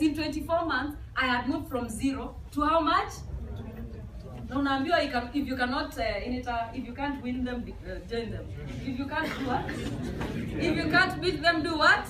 in 24 months, I had moved from 0 to how much? No, if you cannot if you can't win them, join them. If you can't do what? If you can't beat them, do what?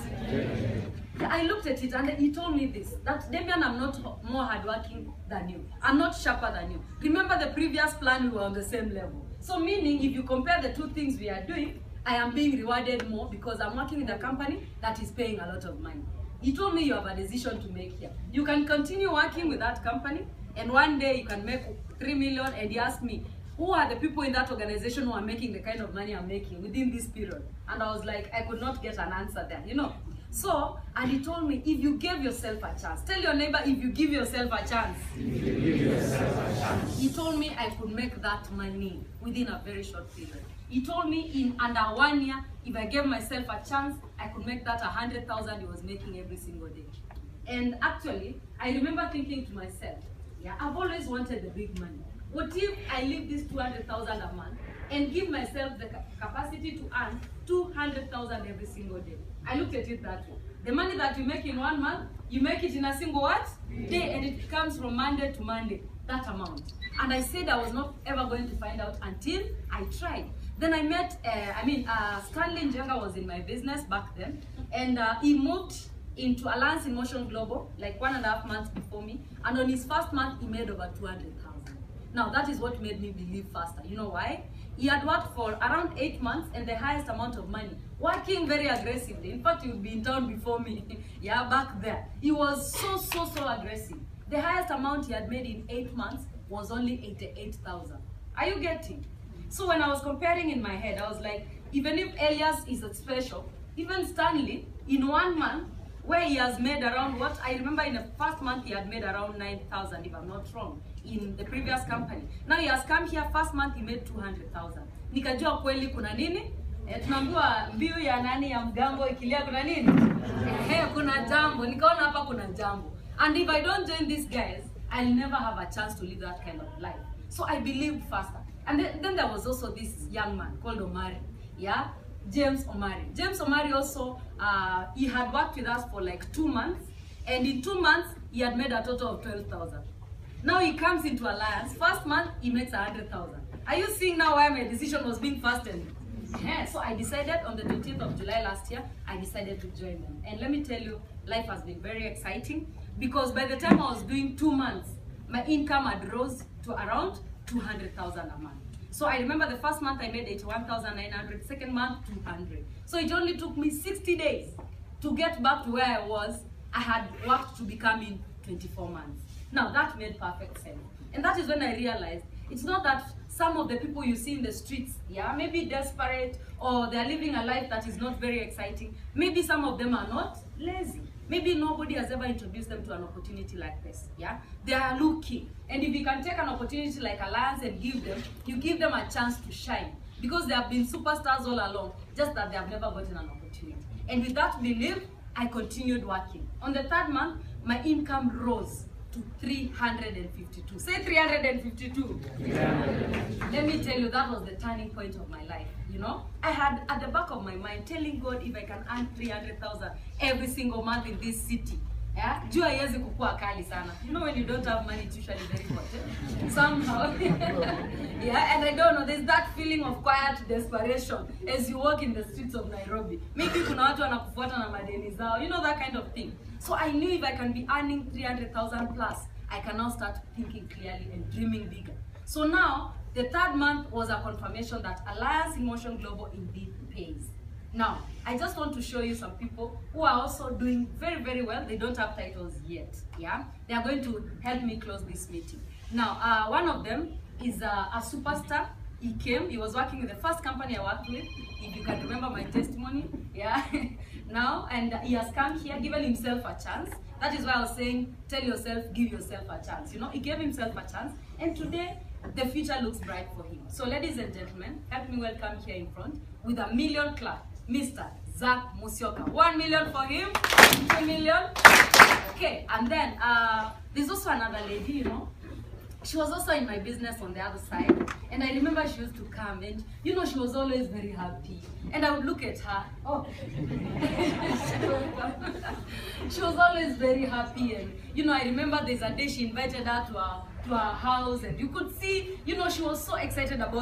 I looked at it and he told me this, that Damian, I'm not more hardworking than you. I'm not sharper than you. Remember the previous plan, we were on the same level. So meaning, if you compare the two things we are doing, I am being rewarded more because I'm working in a company that is paying a lot of money. He told me you have a decision to make here. You can continue working with that company and one day you can make 3 million, and he asked me, who are the people in that organization who are making the kind of money I'm making within this period? And I was like, I could not get an answer there, you know. So, and he told me, if you give yourself a chance, tell your neighbor, if you give yourself a chance. If you give yourself a chance. He told me I could make that money within a very short period. He told me in under 1 year, if I gave myself a chance, I could make that 100,000 he was making every single day. And actually, I remember thinking to myself, yeah, I've always wanted the big money. What if I leave this 200,000 a month and give myself the capacity to earn 200,000 every single day? I looked at it that way. The money that you make in 1 month, you make it in a single what? Day, and it comes from Monday to Monday, that amount. And I said I was not ever going to find out until I tried. Then I met, Stanley Njenga was in my business back then, and he moved into Alliance in Motion Global like 1.5 months before me, and on his first month he made over 200,000. Now that is what made me believe faster. You know why? He had worked for around 8 months and the highest amount of money, working very aggressively. In fact, he would be in town before me. Yeah, back there. He was so aggressive. The highest amount he had made in 8 months was only 88,000. Are you getting? So when I was comparing in my head, I was like, even if Elias is a special, even Stanley, in 1 month, where he has made around what? I remember in the first month he had made around 9,000, if I'm not wrong, in the previous company. Now he has come here, first month he made 200,000. Nikajua kweli kuna nini? Tunaambiwa mbiu ya nani ya mgambo ikilia kuna nini? Kuna jambo. Nikaona hapa kuna jambo. And if I don't join these guys, I'll never have a chance to live that kind of life. So I believed faster. And then there was also this young man called Omari. Yeah? James Omari. James Omari also, he had worked with us for like 2 months. And in 2 months, he had made a total of 12,000. Now he comes into Alliance. First month, he makes 100,000. Are you seeing now why my decision was being fastened? Yeah, so I decided on the 20th of July last year, I decided to join them. And let me tell you, life has been very exciting because by the time I was doing 2 months, my income had rose to around 200,000 a month. So I remember the first month I made 81,900, second month 200. So it only took me 60 days to get back to where I was. I had worked to become in 24 months. Now that made perfect sense. And that is when I realized it's not that some of the people you see in the streets, yeah, maybe desperate or they're living a life that is not very exciting. Maybe some of them are not lazy. Maybe nobody has ever introduced them to an opportunity like this, yeah? They are looking. And if you can take an opportunity like Alliance and give them, you give them a chance to shine. Because they have been superstars all along, just that they have never gotten an opportunity. And with that belief, I continued working. On the 3rd month, my income rose to 352. Say 352. Yeah. Let me tell you, that was the turning point of my life. You know, I had at the back of my mind telling God if I can earn 300,000 every single month in this city. Yeah, jua haiwezi kukua kali sana. You know, when you don't have money, it's usually very hot. Somehow. Yeah, and I don't know, there's that feeling of quiet desperation as you walk in the streets of Nairobi. Maybe kuna watu wanakufuata na madeni zao. You know, that kind of thing. So I knew if I can be earning 300,000 plus, I can now start thinking clearly and dreaming bigger. So now, the 3rd month was a confirmation that Alliance in Motion Global indeed pays. Now, I just want to show you some people who are also doing very well. They don't have titles yet, yeah? They are going to help me close this meeting. Now, one of them is a superstar. He came, he was working with the first company I worked with, if you can remember my testimony, yeah? Now, and he has come here, given himself a chance. That is why I was saying, tell yourself, give yourself a chance. You know, he gave himself a chance, and today, the future looks bright for him. So ladies and gentlemen, help me welcome here in front with a million clap, Mr. Zach Musyoka. 1 million for him, 2 million. Okay, and then there's also another lady, you know. she was also in my business on the other side, and I remember she used to come, and you know, she was always very happy, and I would look at her. Oh, she was always very happy, and you know, I remember there's a day she invited her to her house, and you could see, you know, she was so excited about